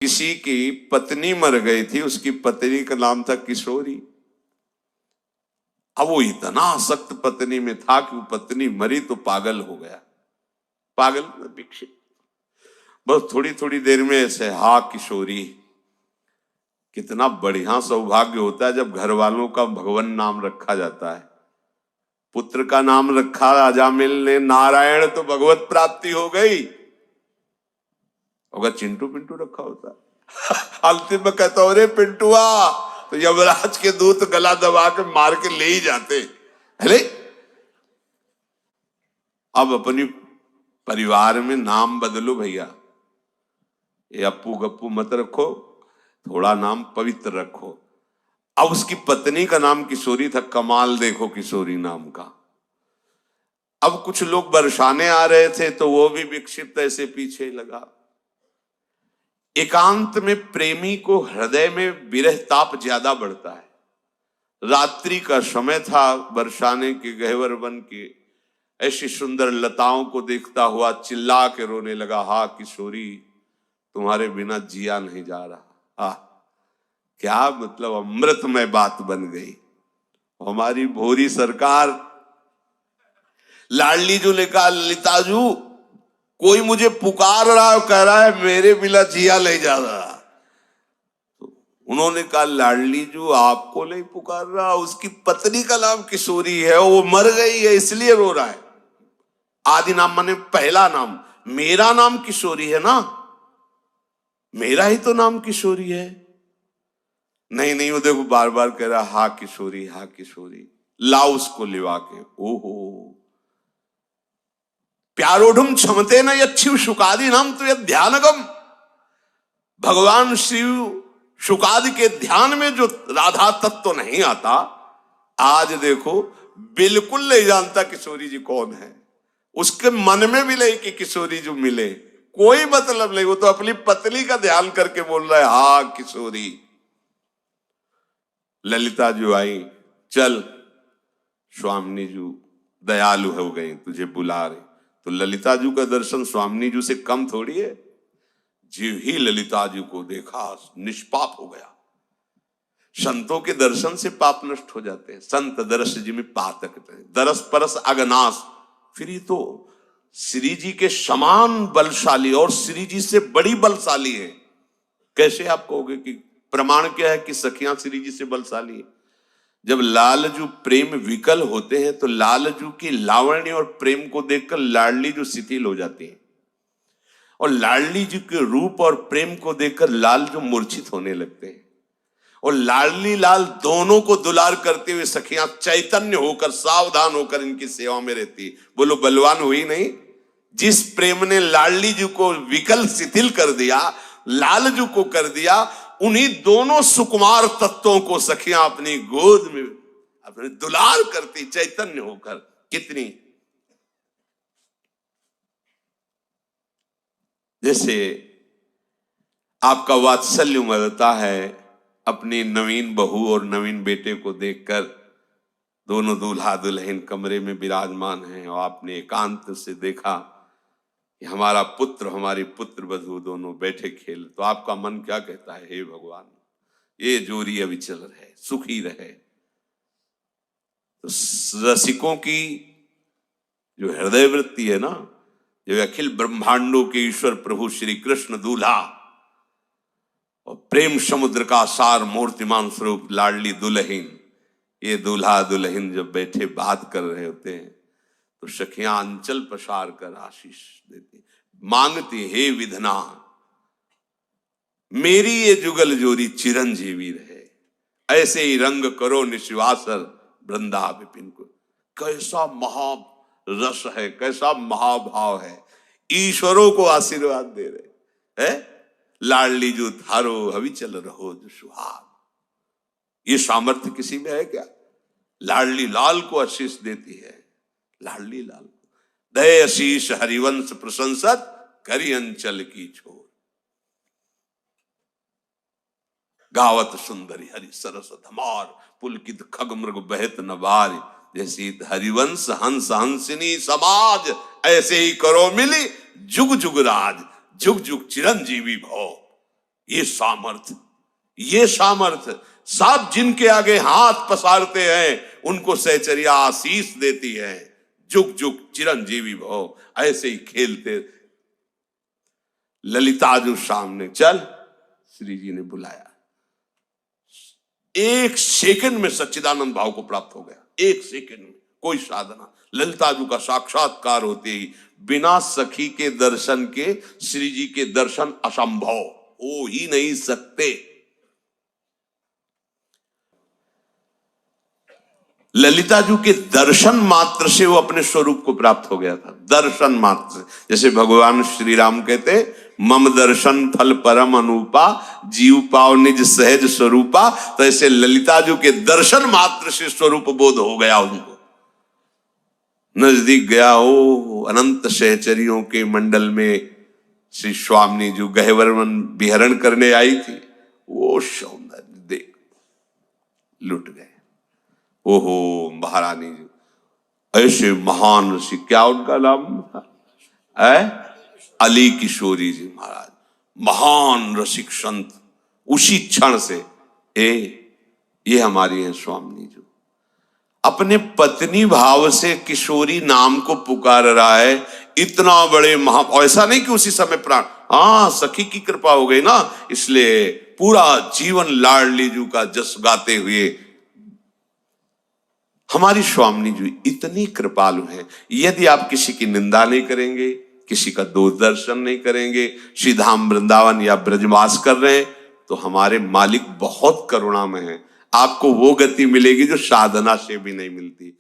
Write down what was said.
किसी की पत्नी मर गई थी, उसकी पत्नी का नाम था किशोरी। अब वो इतना सख्त पत्नी में था कि वो पत्नी मरी तो पागल हो गया। पागल विकसित, बस थोड़ी थोड़ी देर में ऐसे हा किशोरी। कितना बढ़िया सौभाग्य होता है जब घर वालों का भगवान नाम रखा जाता है। पुत्र का नाम रखा अजामिल ने नारायण, तो भगवत प्राप्ति हो गई। अगर चिंटू पिंटू रखा होता अंतिम में कहता हो रे पिंटुआ, तो यमराज के दूत गला दबा के मार के ले ही जाते। अरे अब अपनी परिवार में नाम बदलो भैया, ये अप्पू गप्पू मत रखो, थोड़ा नाम पवित्र रखो। अब उसकी पत्नी का नाम किशोरी था। कमाल देखो किशोरी नाम का। अब कुछ लोग बरसाने आ रहे थे तो वो भी विक्षिप्त ऐसे पीछे लगा। एकांत में प्रेमी को हृदय में विरह ताप ज्यादा बढ़ता है। रात्रि का समय था, बरसाने के गहवर बन के ऐसी सुंदर लताओं को देखता हुआ चिल्ला के रोने लगा, हा किशोरी तुम्हारे बिना जिया नहीं जा रहा। क्या मतलब अमृतमय बात बन गई। हमारी भोरी सरकार लाडली जो ने कहा, ललिताजू कोई मुझे पुकार रहा है, कह रहा है मेरे बिना जिया नहीं जा रहा। तो उन्होंने कहा, लाडली जो आपको नहीं पुकार रहा, उसकी पत्नी का नाम किशोरी है, वो मर गई है इसलिए रो रहा है। आदि नाम माने पहला नाम, मेरा नाम किशोरी है ना, मेरा ही तो नाम किशोरी है। नहीं नहीं, वो देखो बार बार कह रहा हा किशोरी हा किशोरी। लाओ उसको लिवा के। ओहो, प्यारोढ़ क्षमते न यच्छिव शुकादि नाम तो यह ध्यानगम। भगवान शिव शुकादि के ध्यान में जो राधा तत्व तो नहीं आता, आज देखो बिल्कुल नहीं जानता किशोरी जी कौन है। उसके मन में भी नहीं कि किशोरी जो मिले, कोई मतलब नहीं। वो तो अपनी पत्नी का ध्यान करके बोल रहा है हा किशोरी। ललिता जी आई, चल स्वामिनी जी दयालु हो गई, तुझे बुला रहे। तो ललिता जी का दर्शन स्वामिनी जी से कम थोड़ी है। जीव ही ललिता जी को देखा निष्पाप हो गया। संतों के दर्शन से पाप नष्ट हो जाते हैं। संत दरस जी में पातक दरस परस अगनास। फिर ये तो श्री जी के समान बलशाली और श्री जी से बड़ी बलशाली है। कैसे आप कहोगे कि प्रमाण क्या है कि सखियां श्री जी से बलशाली है? जब लालजू प्रेम विकल होते हैं तो लालजू की लावण्य और प्रेम को देखकर लाडली जो शिथिल हो जाती है, और लाडली जी के रूप और प्रेम को देखकर लाल जो मूर्छित होने लगते हैं। और लाडली लाल दोनों को दुलार करते हुए सखियां चैतन्य होकर सावधान होकर इनकी सेवा में रहती। बोलो बलवान हुई नहीं? जिस प्रेम ने लाडली जी को विकल शिथिल कर दिया, लालजू को कर दिया, उन्हीं दोनों सुकुमार तत्वों को सखियां अपनी गोद में अपने दुलार करती चैतन्य होकर। कितनी जैसे आपका वात्सल्य उमड़ता है अपनी नवीन बहू और नवीन बेटे को देखकर। दोनों दूल्हा दुल्हन कमरे में विराजमान हैं और आपने एकांत से देखा कि हमारा पुत्र हमारी पुत्र वधू दोनों बैठे खेल, तो आपका मन क्या कहता है? हे भगवान, ये जोड़ी अविचल रहे, सुखी रहे। तो रसिकों की जो हृदय वृत्ति है ना, जो अखिल ब्रह्मांडों के ईश्वर प्रभु श्री कृष्ण दूल्हा और प्रेम समुद्र का सार मूर्तिमान स्वरूप लाडली दुल्हन, ये दूल्हा दुल्हन जब बैठे बात कर रहे होते हैं तो सखियां अंचल पसार कर आशीष देती, मांगती, हे विधना मेरी ये जुगल जोड़ी चिरंजीवी रहे, ऐसे ही रंग करो निश्वासर वृंदा विपिन को। कैसा महा रस है, कैसा महाभाव है। ईश्वरों को आशीर्वाद दे रहे है। लाडली जो थारो हविचल रहो जो सुहाग। ये सामर्थ्य किसी में है क्या? लाडली लाल को आशीष देती है। लाडली लाल दय आशीष हरिवंश प्रशंसत करी अंचल की छोर। गावत सुंदरी हरि सरस धमार पुलकित खग मृग बहत नबार। जैसी हरिवंश हंस हंसिनी समाज, ऐसे ही करो मिली जुग जुग राज, जुग जुग चिरंजीवी भव। ये सामर्थ्य, ये सामर्थ्य सब जिनके आगे हाथ पसारते हैं उनको सहचर्या आशीष देती है, जुग जुग चिरंजीवी भव। ऐसे ही खेलते ललिताजु सामने चल, श्री जी ने बुलाया। एक सेकंड में सच्चिदानंद भाव को प्राप्त हो गया, एक सेकंड में, कोई साधना। ललिताजु का साक्षात्कार होते ही बिना सखी के दर्शन के श्री जी के दर्शन असंभव हो ही नहीं सकते। ललिताजू के दर्शन मात्र से वो अपने स्वरूप को प्राप्त हो गया था, दर्शन मात्र से। जैसे भगवान श्री राम कहते, मम दर्शन फल परम अनूपा, जीव पाव निज सहज स्वरूपा। तो ऐसे ललिताजू के दर्शन मात्र से स्वरूप बोध हो गया उनको। नजदीक गया, ओ अनंत सहचरियों के मंडल में श्री स्वामी जो गहवर्मन विहरण करने आई थी, वो सौंदर्य देख लुट गए। ओहो महारानी जी, ऐसे महान ऋषि, क्या उनका नाम है? अली किशोरी जी महाराज, महान रसिक संत। उसी क्षण से ये हमारी हैं स्वामी जी। अपने पत्नी भाव से किशोरी नाम को पुकार रहा है, इतना बड़े महा। ऐसा नहीं कि उसी समय प्राण, हाँ सखी की कृपा हो गई ना, इसलिए पूरा जीवन लाडली जू का जस गाते हुए। हमारी स्वामी जी इतनी कृपालु हैं, यदि आप किसी की निंदा नहीं करेंगे, किसी का दोष दर्शन नहीं करेंगे, श्री धाम वृंदावन या ब्रजवास कर रहे हैं, तो हमारे मालिक बहुत करुणामय हैं। आपको वो गति मिलेगी जो साधना से भी नहीं मिलती।